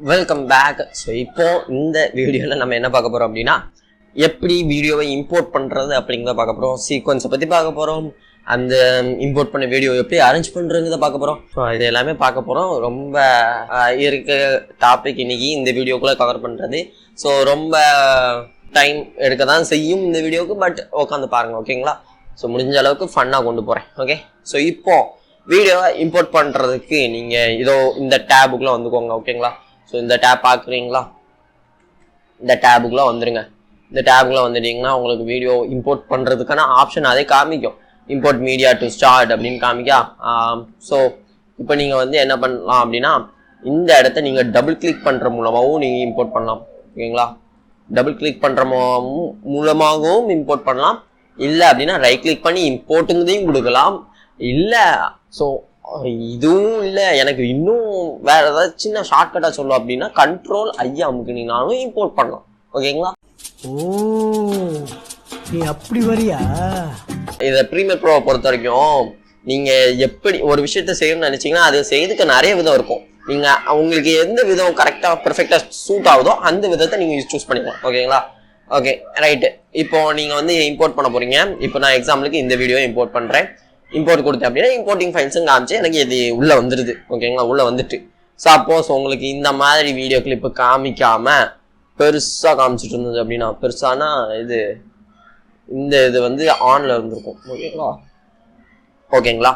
Welcome back. So இப்போ இந்த வீடியோவில் நம்ம என்ன பார்க்க போகிறோம் அப்படின்னா, எப்படி வீடியோவை இம்போர்ட் பண்ணுறது அப்படிங்கிறத பார்க்க போகிறோம். சீக்வன்ஸை பற்றி பார்க்க போகிறோம். அந்த இம்போர்ட் பண்ண வீடியோ எப்படி அரேஞ்ச் பண்ணுறதுங்கிறத பார்க்க போகிறோம். ஸோ இது எல்லாமே பார்க்க போகிறோம். ரொம்ப இருக்க டாபிக் இன்னைக்கு இந்த வீடியோக்குள்ளே கவர் பண்ணுறது. ஸோ ரொம்ப டைம் எடுக்க தான் செய்யும் இந்த வீடியோவுக்கு, பட் உட்காந்து பாருங்கள், ஓகேங்களா? ஸோ முடிஞ்ச அளவுக்கு ஃபன்னாக கொண்டு போகிறேன், ஓகே? ஸோ இப்போது வீடியோவை இம்போர்ட் பண்ணுறதுக்கு நீங்கள் இதோ இந்த டேபுக்குள்ளே வந்துக்கோங்க, ஓகேங்களா? ஸோ இந்த டேப் பார்க்குறீங்களா? இந்த டேபுக்குள்ளே வந்துடுங்க. இந்த டேபுக்குள்ளே வந்துட்டீங்கன்னா உங்களுக்கு வீடியோ இம்போர்ட் பண்ணுறதுக்கான ஆப்ஷன் அதே காமிக்கும். இம்போர்ட் மீடியா டு ஸ்டார்ட் அப்படின்னு காமிக்கா. ஸோ இப்போ நீங்கள் வந்து என்ன பண்ணலாம் அப்படின்னா, இந்த இடத்த நீங்கள் டபுள் கிளிக் பண்ணுற மூலமாகவும் நீங்கள் இம்போர்ட் பண்ணலாம், ஓகேங்களா? டபுள் கிளிக் பண்ணுற மூலமாகவும் இம்போர்ட் பண்ணலாம். இல்லை அப்படின்னா ரைட் கிளிக் பண்ணி இம்போர்ட்டுங்கிறதையும் கொடுக்கலாம். இல்லை ஸோ இதுவும் இல்லை, எனக்கு இன்னும் வேற ஏதாவது சின்ன ஷார்ட்கட்டாக சொல்லும் அப்படின்னா கண்ட்ரோல் ஐயா அமுக்குனீங்கனாலும் இம்போர்ட் பண்ணலாம், ஓகேங்களா? ஓ, நீ அப்படி வரியா? இதை ப்ரீமியர் ப்ரோவை பொறுத்த வரைக்கும் நீங்கள் எப்படி ஒரு விஷயத்த செய்யணும்னு நினச்சிங்கன்னா அது செய்யறதுக்கு நிறைய விதம் இருக்கும். நீங்கள் உங்களுக்கு எந்த விதம் கரெக்டாக பெர்ஃபெக்டாக சூட் ஆகுதோ அந்த விதத்தை நீங்கள் சூஸ் பண்ணிக்கலாம், ஓகேங்களா? Okay, right. இப்போ நீங்கள் வந்து இம்போர்ட் பண்ண போகிறீங்க. இப்போ நான் எக்ஸாம்பிளுக்கு இந்த வீடியோ இம்போர்ட் பண்ணுறேன். இம்போர்ட் கொடுத்தேன் அப்படின்னா இம்போர்ட்டிங் ஃபைல்ஸும் காமிச்சு எனக்கு இது உள்ளே வந்துடுது, ஓகேங்களா? உள்ளே வந்துட்டு சப்போஸ் உங்களுக்கு இந்த மாதிரி வீடியோ கிளிப்பு காமிக்காமல் பெருசாக காமிச்சிட்டு இருந்தது அப்படின்னா, பெருசானா இது வந்து ஆனில் இருந்திருக்கும், ஓகேங்களா?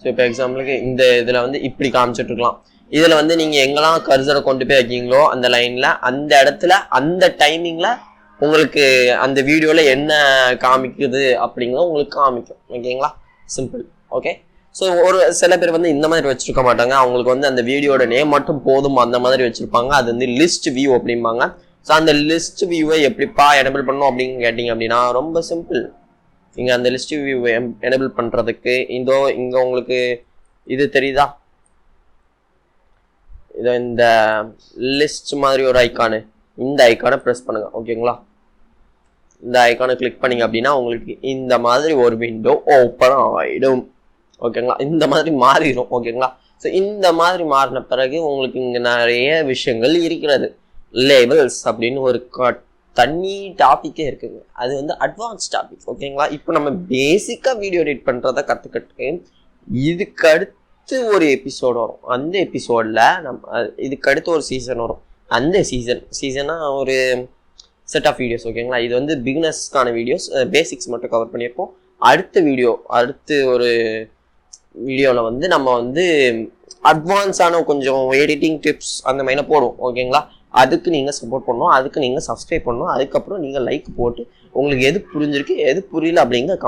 ஸோ இப்போ எக்ஸாம்பிளுக்கு இந்த இதில் வந்து இப்படி காமிச்சிட்ருக்கலாம். இதில் வந்து நீங்கள் எங்கெல்லாம் கர்சரை கொண்டு போய் வைக்கிங்களோ அந்த லைனில் அந்த இடத்துல அந்த டைமிங்கில் உங்களுக்கு அந்த வீடியோவில் என்ன காமிக்குது அப்படிங்கிறத உங்களுக்கு காமிக்கும், ஓகேங்களா? Simple, okay? ஸோ ஒரு சில பேர் வந்து இந்த மாதிரி வச்சுருக்க மாட்டாங்க. அவங்களுக்கு வந்து அந்த வீடியோட நேம் மட்டும் போதும் அந்த மாதிரி வச்சுருப்பாங்க. அது வந்து லிஸ்ட் வியூ அப்படிம்பாங்க. ஸோ அந்த லிஸ்ட் வியூவை எப்படிப்பா எனபிள் பண்ணணும் அப்படின்னு கேட்டிங்க அப்படின்னா ரொம்ப சிம்பிள். நீங்கள் அந்த லிஸ்ட் வியூவை எனபிள் பண்ணுறதுக்கு இங்கே உங்களுக்கு இது தெரியுதா? இதோ இந்த லிஸ்ட் மாதிரி ஒரு ஐக்கானு, இந்த ஐக்கானை ப்ரெஸ் பண்ணுங்கள், ஓகேங்களா? இந்த ஐக்கானை கிளிக் பண்ணிங்க அப்படின்னா உங்களுக்கு இந்த மாதிரி ஒரு விண்டோ ஓப்பன் ஆகிடும், ஓகேங்களா? இந்த மாதிரி மாறிடும், ஓகேங்களா? ஸோ இந்த மாதிரி மாறின பிறகு உங்களுக்கு இங்கே நிறைய விஷயங்கள் இருக்கிறது. லேபிள்ஸ் அப்படின்னு ஒரு தனி டாப்பிக்கே இருக்குங்க. அது வந்து அட்வான்ஸ் டாபிக், ஓகேங்களா? இப்போ நம்ம பேசிக்காக வீடியோ எடிட் பண்ணுறத கற்றுக்கிட்டு இதுக்கு அடுத்து ஒரு எபிசோடு வரும். அந்த எபிசோடில் இதுக்கு அடுத்து ஒரு சீசன் வரும். அந்த சீசனாக ஒரு செட் ஆஃப் வீடியோஸ், ஓகேங்களா? இது வந்து பிகினர்ஸ்க்கான வீடியோஸ், பேசிக்ஸ் மட்டும் கவர் பண்ணியிருப்போம். அடுத்து ஒரு வீடியோவில் வந்து நம்ம வந்து அட்வான்ஸான கொஞ்சம் எடிட்டிங் டிப்ஸ் அந்த மாதிரிலாம் போடுவோம், ஓகேங்களா? அதுக்கு நீங்கள் சப்போர்ட் பண்ணணும், அதுக்கு நீங்கள் சப்ஸ்கிரைப் பண்ணணும். அதுக்கப்புறம் நீங்கள் லைக் போட்டு உங்களுக்கு எது புரிஞ்சிருக்கு எது புரியல அப்படிங்கிற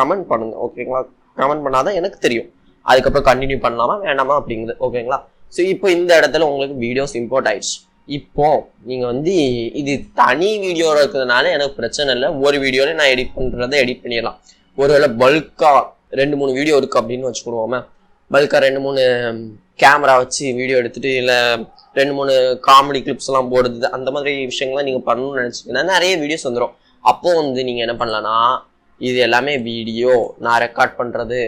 கமெண்ட் பண்ணுங்கள், ஓகேங்களா? கமெண்ட் பண்ணாதான் எனக்கு தெரியும் அதுக்கப்புறம் கண்டினியூ பண்ணலாமா வேணாமா அப்படிங்கிறது, ஓகேங்களா? ஸோ இப்போ இந்த இடத்துல உங்களுக்கு வீடியோஸ் இம்போர்ட் ஆயிடுச்சு. இப்போ நீங்கள் வந்து இது தனி வீடியோ இருக்கிறதுனால எனக்கு பிரச்சனை இல்லை. ஒரு வீடியோவில் நான் எடிட் பண்ணுறதை எடிட் பண்ணிடலாம். ஒருவேளை பல்காக 2-3 வீடியோ இருக்குது அப்படின்னு வச்சுக்கிடுவோமே, பல்காக 2-3 கேமரா வச்சு வீடியோ எடுத்துகிட்டு இல்லை 2-3 காமெடி கிளிப்ஸ்லாம் போடுறது அந்த மாதிரி விஷயங்கள்லாம் நீங்கள் பண்ணணும்னு நினச்சிங்கன்னா நிறைய வீடியோஸ் வந்துடும். அப்போது வந்து நீங்கள் என்ன பண்ணலான்னா, இது எல்லாமே வீடியோ நான் ரெக்கார்ட் பண்ணுறது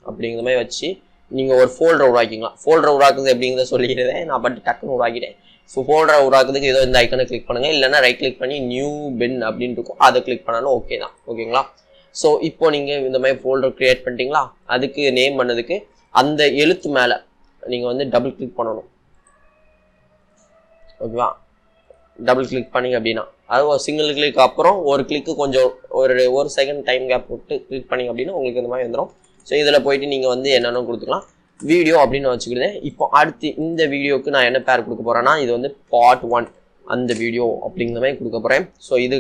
அப்படிங்கிற மாதிரி வச்சு நீங்கள் ஒரு ஃபோல்டரை உருவாக்கிக்கலாம். ஃபோல்டரை உருவாக்குறது எப்படிங்கிறத சொல்லிக்கிறதேன், நான் பட்டு டக்குன்னு உருவாக்கிட்டேன். ஸோ ஃபோல்டரை உருவாக்குறதுக்கு ஏதோ இந்த ஐக்கனை கிளிக் பண்ணுங்கள், இல்லைன்னா ரைட் கிளிக் பண்ணி நியூ பென் அப்படின்னு இருக்கும், அதை கிளிக் பண்ணாலும் ஓகே தான், ஓகேங்களா? ஸோ இப்போ நீங்கள் இந்த மாதிரி ஃபோல்டர் க்ரியேட் பண்ணிட்டீங்களா? அதுக்கு நேம் பண்ணதுக்கு அந்த எழுத்து மேலே நீங்கள் வந்து டபுள் கிளிக் பண்ணணும், ஓகேவா? டபுள் கிளிக் பண்ணிங்க அப்படின்னா அது ஒரு சிங்கிள் கிளிக் அப்புறம் ஒரு கிளிக்கு கொஞ்சம் ஒரு செகண்ட் டைம் கேப் போட்டு கிளிக் பண்ணிங்க அப்படின்னா உங்களுக்கு இந்த மாதிரி வந்துடும். ஸோ இதில் போயிட்டு நீங்கள் வந்து என்னென்னு கொடுத்துக்கலாம், வீடியோ அப்படின்னு வச்சுக்கிட்டேன். இப்போ அடுத்து இந்த வீடியோவுக்கு நான் என்ன பேர் கொடுக்க போகிறேன்னா, இது வந்து Part-1 அந்த வீடியோ அப்படிங்கிற மாதிரி கொடுக்க போகிறேன். ஸோ இது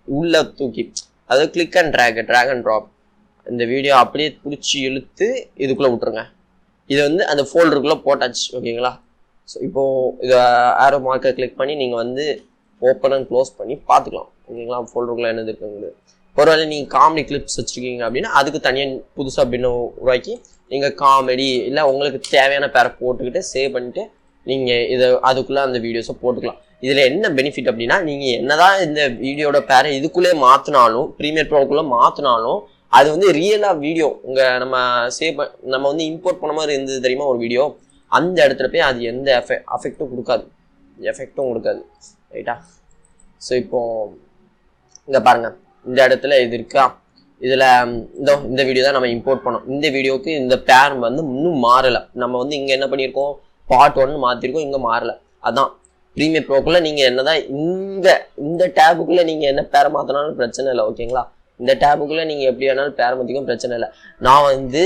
உள்ளே தூக்கி அதாவது click and drag and drop இந்த வீடியோ அப்படியே பிடிச்சி இழுத்து இதுக்குள்ளே விட்டுருங்க. இது வந்து அந்த ஃபோல்டருக்குள்ளே போட்டாச்சு, ஓகேங்களா? ஸோ இப்போது இதை ஆரோ மார்க்கை கிளிக் பண்ணி நீங்கள் வந்து ஓப்பன் அண்ட் க்ளோஸ் பண்ணி பார்த்துக்கலாம், ஓகேங்களா? ஃபோல்டருக்குள்ளே என்னது இருக்குங்கிறது. ஒருவேளை நீங்கள் காமெடி கிளிப்ஸ் வச்சுருக்கீங்க அப்படின்னா அதுக்கு தனியாக புதுசாக அப்படின்னு உருவாக்கி நீங்கள் காமெடி இல்லை உங்களுக்கு தேவையான பேரை போட்டுக்கிட்டு சேவ் பண்ணிவிட்டு நீங்கள் அதுக்குள்ளே அந்த வீடியோஸை போட்டுக்கலாம். இதில் என்ன பெனிஃபிட் அப்படின்னா, நீங்கள் என்னதான் இந்த வீடியோட பேரை இதுக்குள்ளே மாற்றினாலும் ப்ரீமியர் ப்ரோக்குள்ளே மாற்றினாலும் அது வந்து ரியலாக வீடியோ நம்ம வந்து இம்போர்ட் பண்ண மாதிரி இருந்தது தெரியுமா ஒரு வீடியோ, அந்த இடத்துல போய் அது எந்த அஃபெக்டும் கொடுக்காது, எஃபெக்ட்டும் கொடுக்காது ரைட்டா. ஸோ இப்போ இங்கே பாருங்கள், இந்த இடத்துல இது இருக்கா, இதில் இந்த வீடியோ தான் நம்ம இம்போர்ட் பண்ணோம். இந்த வீடியோவுக்கு இந்த பேர் வந்து இன்னும் மாறலை. நம்ம வந்து இங்கே என்ன பண்ணியிருக்கோம், பார்ட் 1 மாற்றிருக்கோம், இங்கே மாறலை. அதான் ப்ரீமியர் ப்ரோக்குள்ளே நீங்கள் என்ன தான் இந்த டேபுக்குள்ளே நீங்கள் என்ன பேரை மாற்றினாலும் பிரச்சனை இல்லை ஓகேங்களா. இந்த டேபுக்குள்ளே நீங்கள் எப்படி வேணாலும் பேரை மாற்றிக்கும் பிரச்சனை இல்லை. நான் வந்து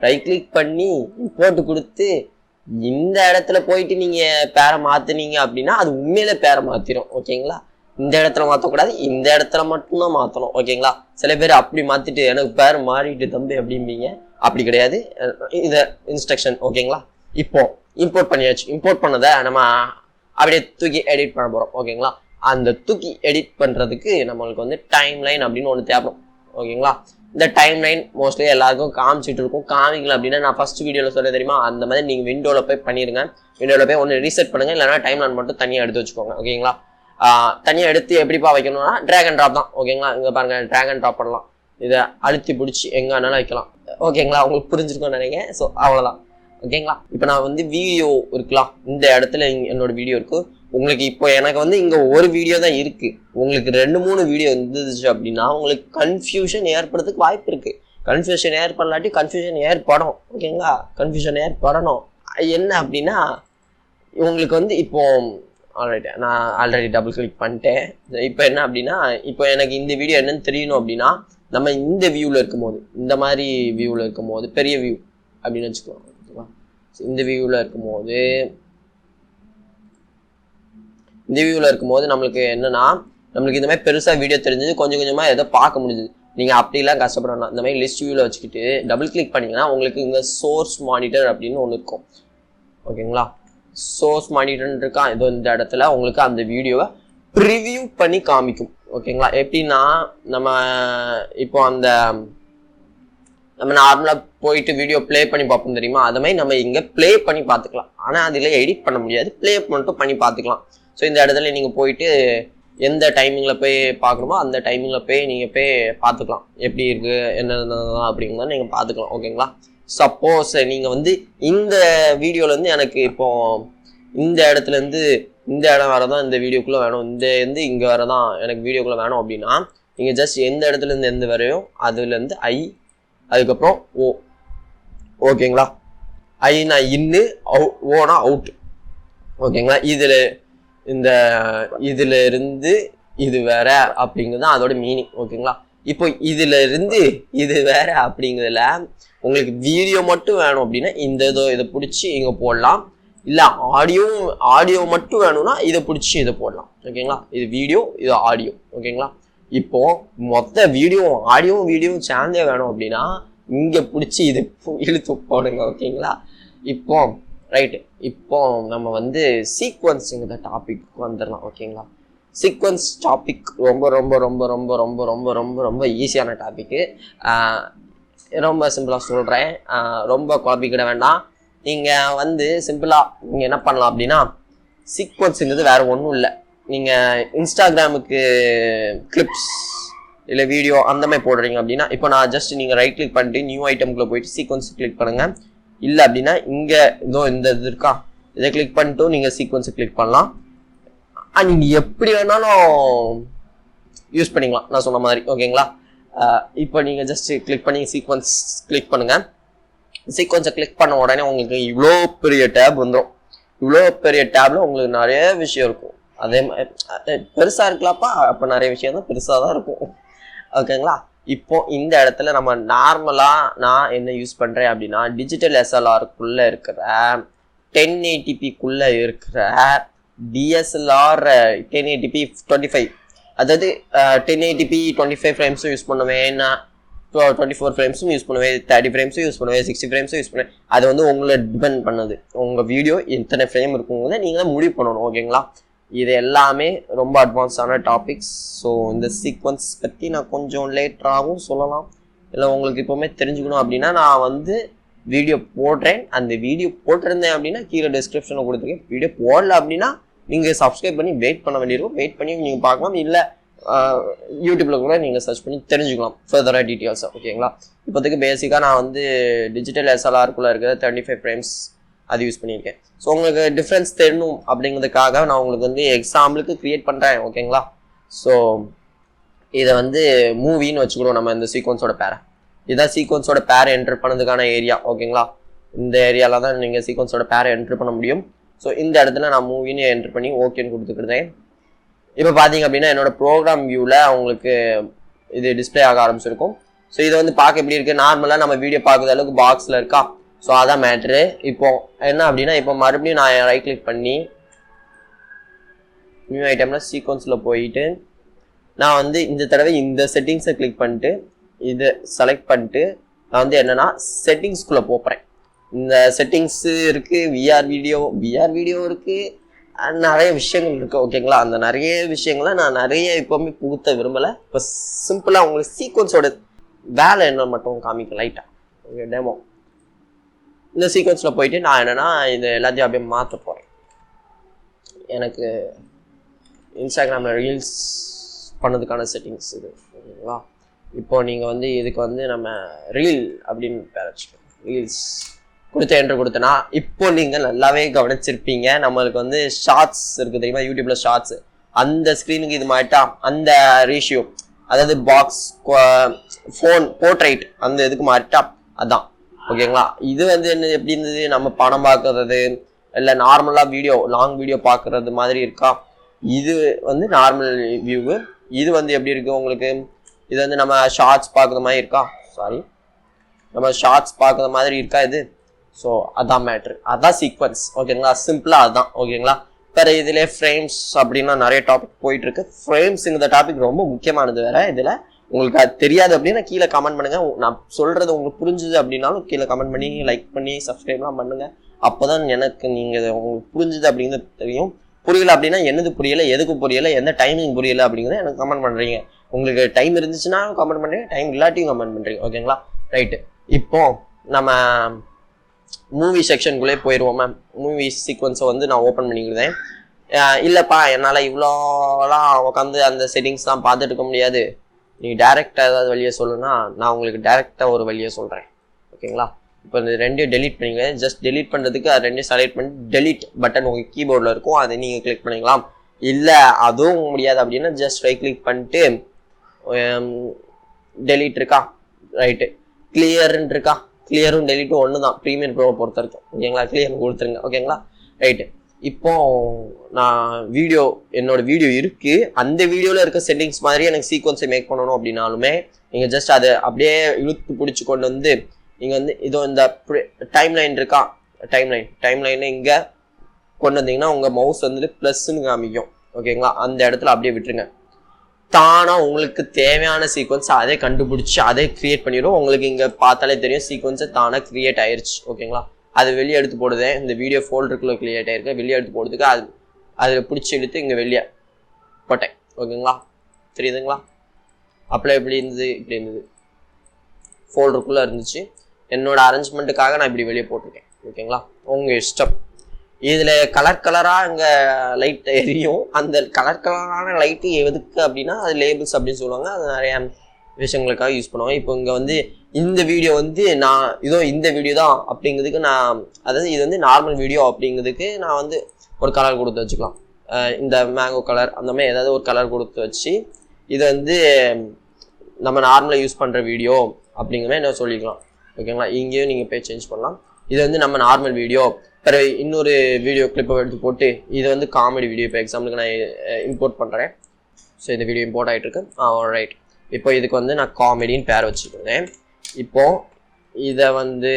ரைட் கிளிக் பண்ணி இம்போர்ட் கொடுத்து இந்த இடத்துல போயிட்டு நீங்கள் பேரை மாற்றினீங்க அப்படின்னா அது உண்மையில பேரை மாற்றிடும் ஓகேங்களா. இந்த இடத்துல மாற்றக்கூடாது, இந்த இடத்துல மட்டும்தான் மாற்றணும் ஓகேங்களா. சில பேர் அப்படி மாற்றிட்டு எனக்கு பேர் மாறிட்டு தம்பி அப்படிம்பீங்க, அப்படி கிடையாது. இதை இன்ஸ்ட்ரக்ஷன் ஓகேங்களா. இப்போ இம்போர்ட் பண்ணியாச்சு. இம்போர்ட் பண்ணதை நம்ம அப்படியே தூக்கி எடிட் பண்ண போகிறோம் ஓகேங்களா. அந்த தூக்கி எடிட் பண்ணுறதுக்கு நம்மளுக்கு வந்து டைம் லைன் அப்படின்னு ஒன்று தேவைப்படும் ஓகேங்களா. இந்த டைம் லைன் மோஸ்ட்லி எல்லாருக்கும் காமிச்சிட்டு இருக்கும். காமிக்கல அப்படின்னா நான் ஃபர்ஸ்ட் வீடியோவில் சொல்ல தெரியுமா, அந்த மாதிரி நீங்கள் விண்டோவில் போய் பண்ணிடுங்க. விண்டோவில் போய் ஒன்று ரீசெட் பண்ணுங்கள், இல்லைனா டைம் லைன் மட்டும் தனியாக எடுத்து வச்சுக்கோங்க ஓகேங்களா. தனியாக எடுத்து எப்படிப்பா வைக்கணும்னா ட்ராக் அண்ட் ட்ராப் தான் ஓகேங்களா. இங்கே பாருங்கள், ட்ராக் அண்ட் ட்ராப் பண்ணலாம். இதை அழுத்தி பிடிச்சி எங்கே வேணாலும் வைக்கலாம் ஓகேங்களா. உங்களுக்கு புரிஞ்சிருக்கும்னு நினைக்கிறேன். ஸோ அவ்வளோதான் ஓகேங்களா. இப்போ நான் வந்து வீடியோ இருக்கலாம், இந்த இடத்துல என்னோட வீடியோ இருக்கு. உங்களுக்கு இப்போ எனக்கு வந்து இங்கே ஒரு வீடியோ தான் இருக்கு, உங்களுக்கு 2-3 வீடியோ இருந்துச்சு அப்படின்னா உங்களுக்கு கன்ஃபியூஷன் ஏற்படுறதுக்கு வாய்ப்பு இருக்கு. கன்ஃபியூஷன் ஏற்படலாட்டி கன்ஃபியூஷன் ஏற்படும் ஓகேங்களா. கன்ஃபியூஷன் ஏற்படணும். என்ன அப்படின்னா உங்களுக்கு வந்து இப்போ ஆல்ரைட் நான் ஆல்ரெடி டபுள் கிளிக் பண்ணிட்டேன். இப்போ என்ன அப்படின்னா, இப்போ எனக்கு இந்த வீடியோ என்னன்னு தெரியணும் அப்படின்னா நம்ம இந்த வியூவில் இருக்கும்போது, இந்த மாதிரி வியூவில் இருக்கும்போது, பெரிய வியூ அப்படின்னு வச்சுக்கலாம் ஓகேவா. இந்த வியூவில் இருக்கும்போது நம்மளுக்கு என்னன்னா, நம்மளுக்கு இந்த மாதிரி பெருசாக வீடியோ தெரிஞ்சது கொஞ்சம் கொஞ்சமாக எதோ பார்க்க முடிஞ்சுது. நீங்கள் அப்படிலாம் கஷ்டப்படணும். இந்த மாதிரி லிஸ்ட் வியூவில் வச்சுக்கிட்டு டபுள் கிளிக் பண்ணிங்கன்னா உங்களுக்கு இங்கே சோர்ஸ் மானிட்டர் அப்படின்னு ஒன்று இருக்கும் ஓகேங்களா. சோர்ஸ் மானிட்டர்னு இருக்கா, ஏதோ இந்த இடத்துல உங்களுக்கு அந்த வீடியோவை ப்ரிவியூ பண்ணி காமிக்கும் ஓகேங்களா. எப்படின்னா நம்ம இப்போ நம்ம நார்மலாக போயிட்டு வீடியோ ப்ளே பண்ணி பார்ப்போம் தெரியுமா, அது மாதிரி நம்ம இங்கே ப்ளே பண்ணி பார்த்துக்கலாம். ஆனால் அதில் எடிட் பண்ண முடியாது, ப்ளே மட்டும் பண்ணி பார்த்துக்கலாம். ஸோ இந்த இடத்துல நீங்கள் போயிட்டு எந்த டைமிங்கில் போய் பார்க்கணுமோ அந்த டைமிங்கில் போய் நீங்கள் போய் பார்த்துக்கலாம், எப்படி இருக்குது என்னென்ன அப்படிங்கிறத நீங்கள் பார்த்துக்கலாம் ஓகேங்களா. சப்போஸ் நீங்கள் வந்து இந்த வீடியோலேருந்து எனக்கு இப்போ இந்த இடத்துலேருந்து இந்த இடம் வரதான் இந்த வீடியோக்குள்ளே வேணும், இந்த இங்கே வரதான் எனக்கு வீடியோக்குள்ளே வேணும் அப்படின்னா நீங்கள் ஜஸ்ட் எந்த இடத்துலேருந்து எந்த வரையோ அதுலேருந்து ஐ, அதுக்கப்புறம் ஓ ஓகேங்களா. ஐனா இன்னு, ஓனா அவுட் ஓகேங்களா. இதில் இருந்து இது வேற அப்படிங்கிறது தான் அதோட மீனிங் ஓகேங்களா. இப்போ இதுல இருந்து இது வேற அப்படிங்கிறதுல உங்களுக்கு வீடியோ மட்டும் வேணும் அப்படின்னா இதை பிடிச்சி இங்கே போடலாம். இல்லை ஆடியோ மட்டும் வேணும்னா இதை பிடிச்சி இதை போடலாம் ஓகேங்களா. இது வீடியோ, இது ஆடியோ ஓகேங்களா. இப்போ மொத்த வீடியோவும் சேர்ந்தே வேணும் அப்படின்னா இங்கே பிடிச்சி இது இழுத்து போடுங்க ஓகேங்களா. இப்போ ரைட்டு, இப்போ நம்ம வந்து சீக்வன்ஸுங்கிற டாபிக் வந்துடலாம் ஓகேங்களா. சீக்வன்ஸ் டாபிக் ரொம்ப ரொம்ப ரொம்ப ரொம்ப ரொம்ப ரொம்ப ரொம்ப ரொம்ப ஈஸியான டாபிக்கு. ரொம்ப சிம்பிளாக சொல்கிறேன், ரொம்ப குழப்பிக்கிட வேண்டாம். நீங்கள் வந்து சிம்பிளாக நீங்கள் என்ன பண்ணலாம் அப்படின்னா, சீக்வன்ஸுங்கிறது வேறு ஒன்றும் இல்லை. நீங்கள் இன்ஸ்டாகிராமுக்கு கிளிப்ஸ் இல்லை வீடியோ அந்த மாதிரி போடுறீங்க அப்படின்னா, இப்போ நான் ஜஸ்ட் நீங்கள் ரைட் கிளிக் பண்ணிட்டு நியூ ஐட்டம்குள்ளே போயிட்டு சீக்வன்ஸ் கிளிக் பண்ணுங்கள். இல்லை அப்படின்னா இங்கே இந்த இது இருக்கா, இதை கிளிக் பண்ணிட்டு நீங்கள் சீக்வன்ஸை கிளிக் பண்ணலாம். நீங்கள் எப்படி வேணாலும் யூஸ் பண்ணிக்கலாம் நான் சொன்ன மாதிரி ஓகேங்களா. இப்போ நீங்கள் ஜஸ்ட் கிளிக் பண்ணி சீக்வன்ஸ் கிளிக் பண்ணுங்கள். சீக்வன்ஸை கிளிக் பண்ண உடனே உங்களுக்கு இவ்வளோ பெரிய டேப் வந்துடும். இவ்வளோ பெரிய டேப்ல உங்களுக்கு நிறைய விஷயம் இருக்கும். அதே மாதிரி பெருசாக இருக்கலாப்பா, அப்போ நிறைய விஷயம் தான் பெருசாக தான் இருக்கும் ஓகேங்களா. இப்போ இந்த இடத்துல நம்ம நார்மலாக நான் என்ன யூஸ் பண்ணுறேன் அப்படின்னா, டிஜிட்டல் எஸ்எல்ஆருக்குள்ளே இருக்கிற 1080pக்குள்ளே இருக்கிற DSLR 1080p 25, அதாவது 1080p 25 ஃப்ரேம்ஸும் யூஸ் பண்ணுவேன், 24 ஃப்ரேம்ஸும் யூஸ் பண்ணுவேன், 30 ஃப்ரேம்ஸும் யூஸ் பண்ணுவேன், 60 ஃப்ரேம்ஸும் யூஸ் பண்ணுவேன். அது வந்து உங்களை டிபெண்ட் பண்ணுது. உங்கள் வீடியோ எத்தனை ஃப்ரேம் இருக்குங்கிறத நீங்கள் தான் முடிவு பண்ணணும் ஓகேங்களா. இது எல்லாமே ரொம்ப அட்வான்ஸான டாபிக்ஸ். ஸோ இந்த சீக்வன்ஸ் பற்றி நான் கொஞ்சம் லேட்டராகவும் சொல்லலாம். இல்லை உங்களுக்கு இப்போவுமே தெரிஞ்சுக்கணும் அப்படின்னா நான் வந்து வீடியோ போடுறேன். அந்த வீடியோ போட்டிருந்தேன் அப்படின்னா கீழே டிஸ்கிரிப்ஷனில் கொடுத்துருக்கேன். வீடியோ போடல அப்படின்னா நீங்கள் சப்ஸ்கிரைப் பண்ணி வெயிட் பண்ண வேண்டியிருக்கும். வெயிட் பண்ணி நீங்கள் பார்க்கலாம். இல்லை யூடியூப்பில் கூட நீங்கள் சர்ச் பண்ணி தெரிஞ்சுக்கலாம் ஃபர்தராக டீட்டெயில்ஸாக ஓகேங்களா. இப்போதைக்கு பேசிக்காக நான் வந்து டிஜிட்டல் எஸ்எல்ஆருக்குள்ளே இருக்கிற 35 ஃப்ரேம்ஸ் அது யூஸ் பண்ணியிருக்கேன். ஸோ உங்களுக்கு டிஃப்ரென்ஸ் தெரியணும் அப்படிங்கிறதுக்காக நான் உங்களுக்கு வந்து எக்ஸாம்பிளுக்கு கிரியேட் பண்ணுறேன். ஓகேங்களா? ஸோ இதை வந்து மூவின்னு வச்சுக்கிறோம் நம்ம இந்த சீக்வன்ஸோட பேரை. இதுதான் சீக்வன்ஸோட பேரை என்ட்ரு பண்ணதுக்கான ஏரியா. ஓகேங்களா? இந்த ஏரியாவில் தான் நீங்கள் சீக்வன்ஸோட பேரை என்ட்ரு பண்ண முடியும். ஸோ இந்த இடத்துல நான் மூவின்னு என்ட்ரு பண்ணி ஓகேன்னு கொடுத்துக்கிட்டேன். இப்போ பார்த்தீங்க அப்படின்னா என்னோட ப்ரோக்ராம் வியூவில் அவங்களுக்கு இது டிஸ்பிளே ஆக ஆரம்பிச்சிருக்கும். ஸோ இதை வந்து பார்க்க எப்படி இருக்குது, நார்மலாக நம்ம வீடியோ பார்க்குற அளவுக்கு பாக்ஸில் இருக்கா. ஸோ அதான் மேட்ரு. இப்போ என்ன அப்படின்னா இப்போ மறுபடியும் நான் ரைட் கிளிக் பண்ணி நியூ ஐட்டம்ல சீக்வன்ஸில் போயிட்டு நான் வந்து இந்த தடவை இந்த செட்டிங்ஸை கிளிக் பண்ணிட்டு இதை செலக்ட் பண்ணிட்டு நான் வந்து என்னன்னா செட்டிங்ஸ்குள்ளே போகிறேன். இந்த செட்டிங்ஸு இருக்குது, விஆர் வீடியோ இருக்குது, நிறைய விஷயங்கள் இருக்குது. ஓகேங்களா? அந்த நிறைய விஷயங்களை நான் நிறைய எப்போவுமே புகுத்த விரும்பலை. இப்போ சிம்பிளாக உங்களுக்கு சீக்வன்ஸோட வேலை என்ன மட்டும் காமிக்க லைட்டாக. Okay, demo. இந்த சீக்வன்ஸில் போயிட்டு நான் என்னென்னா இது எல்லாத்தையும் அப்படியே மாற்ற போகிறேன். எனக்கு இன்ஸ்டாகிராமில் ரீல்ஸ் பண்ணதுக்கான செட்டிங்ஸ் இது. ஓகேங்களா? இப்போ நீங்கள் வந்து இதுக்கு வந்து நம்ம ரீல் அப்படின்னு பேர் வச்சுக்கோங்க. ரீல்ஸ் கொடுத்து என்ட்ரு கொடுத்தனா இப்போ நீங்கள் நல்லாவே கவனிச்சிருப்பீங்க. நம்மளுக்கு வந்து ஷார்ட்ஸ் இருக்குது தெரியுமா, யூடியூப்ல ஷார்ட்ஸ். அந்த ஸ்க்ரீனுக்கு இது மாட்டா அந்த ரேஷியோ, அதாவது பாக்ஸ் ஃபோன் போர்ட்ரைட் அந்த இதுக்கு மாறிட்டா அதான். ஓகேங்களா? இது வந்து என்ன எப்படி இருந்தது, நம்ம படம் பார்க்கறது இல்லை நார்மலாக வீடியோ லாங் வீடியோ பார்க்கறது மாதிரி இருக்கா. இது வந்து நார்மல் வியூவு. இது வந்து எப்படி இருக்கு உங்களுக்கு, இது வந்து நம்ம ஷார்ட்ஸ் பார்க்குற மாதிரி இருக்கா, நம்ம ஷார்ட்ஸ் பார்க்குற மாதிரி இருக்கா இது. ஸோ அதான் மேட்ரு, அதான் சீக்வன்ஸ். ஓகேங்களா? சிம்பிளாக அதுதான். ஓகேங்களா? வேறு இதில் ஃப்ரேம்ஸ் அப்படின்னா நிறைய டாபிக் போயிட்டு இருக்கு. ஃப்ரேம்ஸுங்கிற டாபிக் ரொம்ப முக்கியமானது வேற. இதில் உங்களுக்கு அது தெரியாது அப்படின்னா கீழே கமெண்ட் பண்ணுங்க. நான் சொல்றது உங்களுக்கு புரிஞ்சுது அப்படின்னாலும் கீழே கமெண்ட் பண்ணி லைக் பண்ணி சப்ஸ்கிரைப்லாம் பண்ணுங்க. அப்போதான் எனக்கு நீங்கள் உங்களுக்கு புரிஞ்சுது அப்படிங்கிறது தெரியும். புரியல அப்படின்னா என்னது புரியல, எதுக்கு புரியல, எந்த டைமிங் புரியல அப்படிங்கிறத எனக்கு கமெண்ட் பண்ணுறீங்க. உங்களுக்கு டைம் இருந்துச்சுன்னா கமெண்ட் பண்ணுறீங்க, டைம் இல்லாட்டியும் கமெண்ட் பண்ணுறீங்க. ஓகேங்களா? ரைட்டு. இப்போ நம்ம மூவி செக்ஷனுக்குள்ளே போயிடுவோம். மேம் மூவி சீக்வன்ஸை வந்து நான் ஓப்பன் பண்ணிக்கிட்டேன். இல்லைப்பா என்னால் இவ்வளோலாம் உட்காந்து அந்த செட்டிங்ஸ்லாம் பார்த்துட்டு இருக்க முடியாது, நீங்கள் டேரெக்டாக ஏதாவது வழியை சொல்லுன்னா நான் உங்களுக்கு டேரெக்டாக ஒரு வழியை சொல்கிறேன். ஓகேங்களா? இப்போ இந்த ரெண்டையும் டெலீட் பண்ணிங்க. ஜஸ்ட் டெலீட் பண்ணுறதுக்கு அது ரெண்டையும் செலக்ட் பண்ணி டெலீட் பட்டன் உங்கள் கீபோர்டில் இருக்கும், அதை நீங்கள் கிளிக் பண்ணிக்கலாம். இல்லை அதுவும் முடியாது அப்படின்னா ஜஸ்ட் ரைட் கிளிக் பண்ணிட்டு டெலீட் இருக்கா, ரைட்டு கிளியர்ன்னு இருக்கா, கிளியரும் டெலீட்டும் ஒன்று தான் ப்ரீமியர் ப்ரோவை பொறுத்த வரைக்கும். ஓகேங்களா? கிளியர் கொடுத்துருங்க. ஓகேங்களா? ரைட்டு. இப்போ நான் என்னோட வீடியோ இருக்குது, அந்த வீடியோவில் இருக்க செட்டிங்ஸ் மாதிரி எனக்கு சீக்வன்ஸை மேக் பண்ணணும் அப்படின்னாலுமே நீங்கள் ஜஸ்ட் அதை அப்படியே இழுத்து பிடிச்சி கொண்டு வந்து நீங்கள் வந்து இதோ இந்த டைம்லைன் இருக்கா, டைம்லைனை இங்கே கொண்டு வந்தீங்கன்னா உங்கள் மவுஸ் வந்துட்டு ப்ளஸ்ன்னு காமிக்கும். ஓகேங்களா? அந்த இடத்துல அப்படியே விட்டுருங்க. தானாக உங்களுக்கு தேவையான சீக்வன்ஸை அதே கண்டுபிடிச்சி அதே க்ரியேட் பண்ணிடும். உங்களுக்கு இங்கே பார்த்தாலே தெரியும் சீக்வன்ஸை தானாக க்ரியேட் ஆயிடுச்சு. ஓகேங்களா? அது வெளியே எடுத்து போடுதே, இந்த வீடியோ ஃபோல்டருக்குள்ளே க்ரியேட் ஆயிருக்கு, வெளியே எடுத்து போடுறதுக்கு அதில் பிடிச்சி எடுத்து இங்கே வெளியே போட்டேன். ஓகேங்களா? தெரியுதுங்களா? அப்படியே இப்படி இருந்தது ஃபோல்டருக்குள்ளே இருந்துச்சு. என்னோட அரேஞ்ச்மெண்ட்டுக்காக நான் இப்படி வெளியே போட்டிருக்கேன். ஓகேங்களா? உங்கள் இஷ்டம். இதில் கலராக இங்கே லைட் எரியும். அந்த கலரான லைட்டு எதுக்கு அப்படின்னா அது லேபிள்ஸ் அப்படின்னு சொல்லுவாங்க. அது நிறையா விஷயங்களுக்காக யூஸ் பண்ணுவாங்க. இப்போ இங்கே வந்து இந்த வீடியோ வந்து நான் இந்த வீடியோ தான் அப்படிங்கிறதுக்கு நான், அதாவது இது வந்து நார்மல் வீடியோ அப்படிங்கிறதுக்கு நான் வந்து ஒரு கலர் கொடுத்து வச்சுக்கலாம். இந்த மேங்கோ கலர் அந்த மாதிரி ஏதாவது ஒரு கலர் கொடுத்து வச்சு இது வந்து நம்ம நார்மலாக யூஸ் பண்ணுற வீடியோ அப்படிங்கிற மாதிரி என்ன சொல்லிக்கலாம். ஓகேங்களா? இங்கேயும் நீங்கள் போய் சேஞ்ச் பண்ணலாம். இது வந்து நம்ம நார்மல் வீடியோ, பிறகு இன்னொரு வீடியோ கிளிப்பை எடுத்து போட்டு இது வந்து காமெடி வீடியோ இப்போ எக்ஸாம்பிளுக்கு நான் இம்போர்ட் பண்ணுறேன். ஸோ இந்த வீடியோ இம்போர்ட் ஆகிட்டு இருக்கு. ரைட். இப்போ இதுக்கு வந்து நான் காமெடின்னு பேர் வச்சுருக்கேன். இப்போது இதை வந்து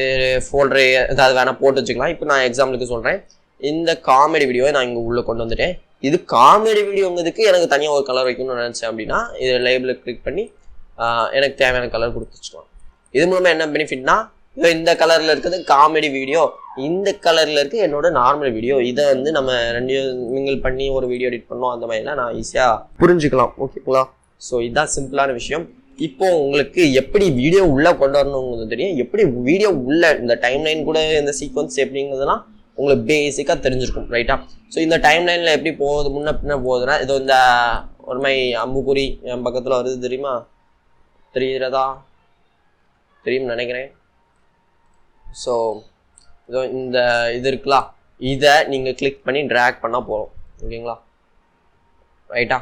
ஃபோல்டரு ஏதாவது வேணால் போட்டு வச்சுக்கலாம். இப்போ நான் எக்ஸாம்பிளுக்கு சொல்கிறேன், இந்த காமெடி வீடியோவை நான் இங்கே உள்ளே கொண்டு வந்துட்டேன். இது காமெடி வீடியோங்கிறதுக்கு எனக்கு தனியாக ஒரு கலர் வைக்கணும்னு நினச்சேன் அப்படின்னா இது லேபிளில் கிளிக் பண்ணி எனக்கு தேவையான கலர் கொடுத்து வச்சுக்கலாம். இது மூலமாக என்ன பெனிஃபிட்னா, இந்த கலரில் இருக்கிறது காமெடி வீடியோ, இந்த கலரில் இருக்குது என்னோட நார்மல் வீடியோ. இதை வந்து நம்ம ரெண்டையும் மிங்கிள் பண்ணி ஒரு வீடியோ எடிட் பண்ணோம், அந்த மாதிரிலாம் நான் ஈஸியாக புரிஞ்சுக்கலாம். ஓகேங்களா? ஸோ இதுதான் சிம்பிளான விஷயம். இப்போ உங்களுக்கு எப்படி வீடியோ உள்ளே கொண்டு வரணுங்கிறது தெரியும், எப்படி வீடியோ உள்ள இந்த டைம்லைன் கூட இந்த சீக்வன்ஸ் எப்படிங்கிறதுலாம் உங்களுக்கு பேசிக்காக தெரிஞ்சிருக்கும். ரைட்டா? ஸோ இந்த டைம்லைனில் எப்படி போகுது, முன்ன பின்ன போகுதுன்னா இதோ இந்த ஒரு மாதிரி அம்புக்குறி என் பக்கத்தில் வருது தெரியுமா, தெரியும்னு நினைக்கிறேன். ஸோ இதோ இந்த இது இருக்குல்ல, இதை நீங்கள் கிளிக் பண்ணி ட்ராக் பண்ணால் போதும். ஓகேங்களா, ரைட்டா?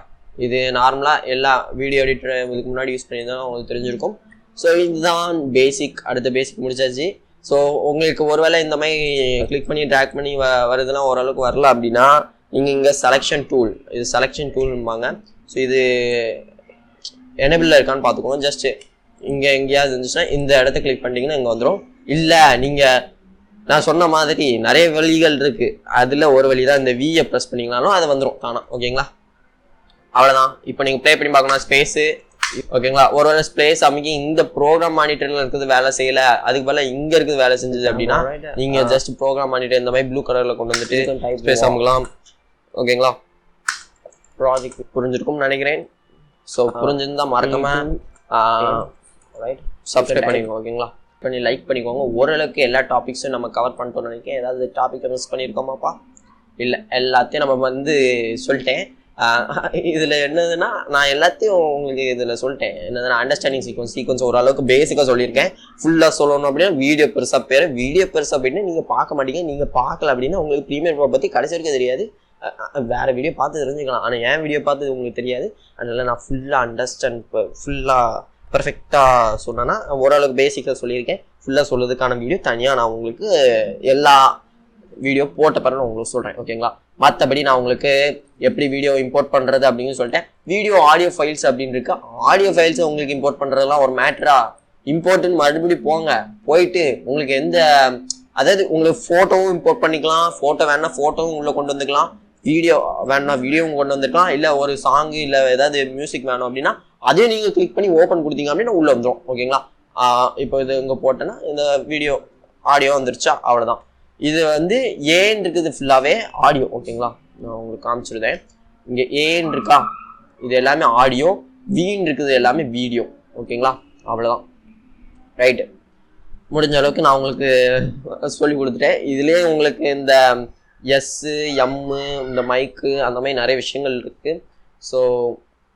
இது நார்மலாக எல்லா வீடியோ எடிட்டர் இதுக்கு முன்னாடி யூஸ் பண்ணியிருந்தாலும் உங்களுக்கு தெரிஞ்சிருக்கும். ஸோ இதுதான் பேசிக். அடுத்த பேசிக் முடிச்சாச்சு. ஸோ உங்களுக்கு ஒருவேளை இந்த மாதிரி கிளிக் பண்ணி ட்ராக் பண்ணி வருதுலாம் ஓரளவுக்கு வரல அப்படின்னா நீங்கள் இங்கே செலெக்ஷன் டூல், இது செலெக்ஷன் டூல்பாங்க. ஸோ இது எனேபிளில் இருக்கான்னு பார்த்துக்கோங்க. ஜஸ்ட்டு இங்கே எங்கேயாவது இருந்துச்சுன்னா இந்த இடத்த கிளிக் பண்ணிட்டீங்கன்னா இங்கே வந்துடும். இல்லை நீங்கள் நான் சொன்ன மாதிரி நிறைய வழிகள் இருக்குது, அதில் ஒரு வழி தான் இந்த வியை ப்ரெஸ் பண்ணிங்கனாலும் அது வந்துடும் தானா. ஓகேங்களா, அவ்வளோதான். இப்போ நீங்கள் ப்ளே பண்ணி பார்க்கணும் ஸ்பேஸு. ஓகேங்களா, ஒரு ஸ்பேஸ் அமைக்கி இந்த ப்ரோக்ராம் மானிட்டரில் இருக்கிறது வேலை செய்யலை, அதுக்கு பதிலாக இங்கே இருக்குது வேலை செஞ்சது அப்படின்னா நீங்கள் ஜஸ்ட் ப்ரோக்ராம் மானிட்டர் இந்த மாதிரி ப்ளூ கலரில் கொண்டு வந்துட்டு ஸ்பேஸ் அமைக்கலாம். ஓகேங்களா, ப்ராஜெக்ட் புரிஞ்சிருக்கும்னு நினைக்கிறேன். ஸோ புரிஞ்சிருந்தா மறக்காம சப்ஸ்கிரைப் பண்ணிக்கோங்க. ஓகேங்களா, பண்ணி லைக் பண்ணிக்கோங்க. ஓரளவுக்கு எல்லா டாபிக்ஸும் நம்ம கவர் பண்ணிட்டோம்னு நினைக்கிறேன். ஏதாவது டாப்பிக்கை மிஸ் பண்ணியிருக்கோமாப்பா? இல்லை, எல்லாத்தையும் நம்ம சொல்லிட்டேன். இதில் என்னதுன்னா நான் எல்லாத்தையும் உங்களுக்கு இதில் சொல்லிட்டேன். என்னதுன்னா அண்டர்ஸ்டாண்டிங் சீக்வன்ஸ் ஓரளவுக்கு பேசிக்காக சொல்லியிருக்கேன். ஃபுல்லாக சொல்லணும் அப்படின்னா வீடியோ பெருசாக போயிட்டு நீங்கள் பார்க்க மாட்டீங்க. நீங்கள் பார்க்கல அப்படின்னா உங்களுக்கு ப்ரீமியர் ப்ரோ பற்றி கடைசி வரைக்கும் தெரியாது. வேறு வீடியோ பார்த்து தெரிஞ்சுக்கலாம், ஆனால் என் வீடியோ பார்த்து உங்களுக்கு தெரியாது. அதனால் நான் ஃபுல்லாக பர்ஃபெக்டாக சொன்னேன்னா ஓரளவுக்கு பேசிக்காக சொல்லியிருக்கேன். ஃபுல்லாக சொல்கிறதுக்கான வீடியோ தனியாக நான் உங்களுக்கு எல்லா வீடியோ போட்ட பிறகு நான் உங்களுக்கு சொல்கிறேன். ஓகேங்களா, மற்றபடி நான் உங்களுக்கு எப்படி வீடியோ இம்போர்ட் பண்ணுறது அப்படின்னு சொல்லிட்டேன். வீடியோ ஆடியோ ஃபைல்ஸ் அப்படின்னு இருக்கு. ஆடியோ ஃபைல்ஸை உங்களுக்கு இம்போர்ட் பண்ணுறதுலாம் ஒரு மேட்டரா? இம்போர்ட்டுன்னு மறுபடியும் போயிட்டு உங்களுக்கு அதாவது உங்களுக்கு ஃபோட்டோவும் இம்போர்ட் பண்ணிக்கலாம். ஃபோட்டோ வேணா ஃபோட்டோவும் உள்ளே கொண்டு வந்துக்கலாம். வீடியோ வேணா வீடியோவும் கொண்டு வந்துக்கலாம். இல்லை ஒரு சாங்கு இல்லை ஏதாவது மியூசிக் வேணும் அப்படின்னா அதையும் நீங்கள் கிளிக் பண்ணி ஓப்பன் கொடுத்தீங்க அப்படின்னா உள்ளே வந்துடும். ஓகேங்களா, இப்போ இது இங்கே போட்டேன்னா இந்த வீடியோ ஆடியோ வந்துருச்சா, அவ்வளோதான். இது ஏன்னு இருக்குது ஃபுல்லாகவே ஆடியோ. ஓகேங்களா, நான் உங்களுக்கு காமிச்சிருந்தேன். இங்கே ஏன்னு இருக்கா, இது எல்லாமே ஆடியோ. வீன்னு இருக்குது எல்லாமே வீடியோ. ஓகேங்களா, அவ்வளோதான். ரைட்டு, முடிஞ்ச அளவுக்கு நான் உங்களுக்கு சொல்லி கொடுத்துட்டேன். இதுலேயே உங்களுக்கு இந்த எஸ்ஸு எம்மு இந்த மைக்கு அந்த மாதிரி நிறைய விஷயங்கள் இருக்குது. ஸோ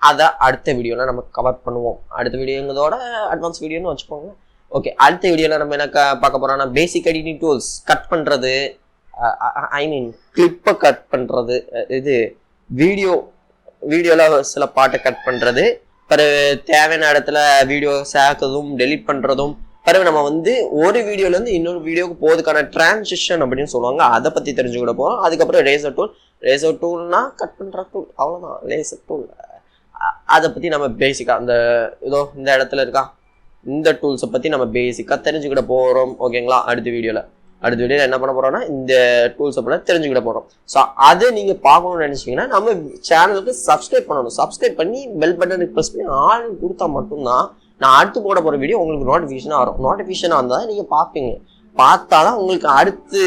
அதை அடுத்த வீடியோவில் நம்ம கவர் பண்ணுவோம். அடுத்த வீடியோங்கிறதோட அட்வான்ஸ் வீடியோன்னு வச்சுக்கோங்க. ஓகே, அடுத்த வீடியோவில் நம்ம என்ன பார்க்க போகிறோம்னா பேசிக் எடிட்டிங் டூல்ஸ், கட் பண்ணுறது, கிளிப்பை கட் பண்ணுறது, இது வீடியோவில் சில பாட்டை கட் பண்ணுறது, பிறகு தேவையான இடத்துல வீடியோ சேர்க்கறதும் டெலிட் பண்ணுறதும், பிறகு நம்ம ஒரு வீடியோலேருந்து இன்னொரு வீடியோக்கு போகிறதுக்கான டிரான்சிஷன் அப்படின்னு சொல்லுவாங்க, அதை பற்றி தெரிஞ்சுக்கிட போகிறோம். அதுக்கப்புறம் ரேசர் டூல்னா கட் பண்ணுற டூல், அவ்வளோதான். ரேசர் டூல் அதை பற்றி நம்ம பேசிக்காக இந்த இடத்துல இருக்கா இந்த டூல்ஸை பற்றி நம்ம பேசிக்காக தெரிஞ்சுக்கிட போகிறோம். ஓகேங்களா, அடுத்த வீடியோவில் என்ன பண்ண போகிறோம்னா இந்த டூல்ஸை பற்றி தெரிஞ்சுக்கிட போகிறோம். ஸோ அதை நீங்கள் பார்க்கணும்னு நினச்சிங்கன்னா நம்ம சேனலுக்கு சப்ஸ்கிரைப் பண்ணணும். சப்ஸ்கிரைப் பண்ணி பெல் பட்டன் ப்ரெஸ் பண்ணி ஆள் கொடுத்தா மட்டும்தான் நான் அடுத்து போட போகிற வீடியோ உங்களுக்கு நோட்டிஃபிகேஷனாக வரும். நோட்டிஃபிகேஷனாக இருந்தால் நீங்கள் பார்ப்பீங்க. பார்த்தா தான் உங்களுக்கு அடுத்து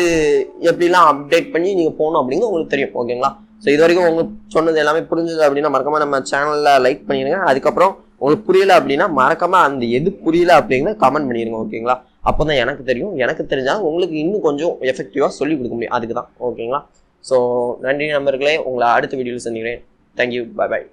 எப்படிலாம் அப்டேட் பண்ணி நீங்கள் போகணும் அப்படிங்கிறது உங்களுக்கு தெரியும். ஓகேங்களா, ஸோ இது வரைக்கும் உங்களுக்கு சொன்னது எல்லாமே புரிஞ்சது அப்படின்னா மறக்காம நம்ம சேனலில் லைக் பண்ணிடுங்க. அதுக்கப்புறம் உங்களுக்கு புரியல அப்படின்னா மறக்காம அந்த எது புரியல அப்படிங்கிறத கமெண்ட் பண்ணிடுங்க. ஓகேங்களா, அப்போ தான் எனக்கு தெரியும். எனக்கு தெரிஞ்சால் உங்களுக்கு இன்னும் கொஞ்சம் எஃபெக்டிவாக சொல்லி கொடுக்க முடியும். அதுக்கு தான். ஓகேங்களா, ஸோ நன்றி நண்பர்களே, உங்களை அடுத்த வீடியோவில் சந்திக்கிறேன். Thank you, by.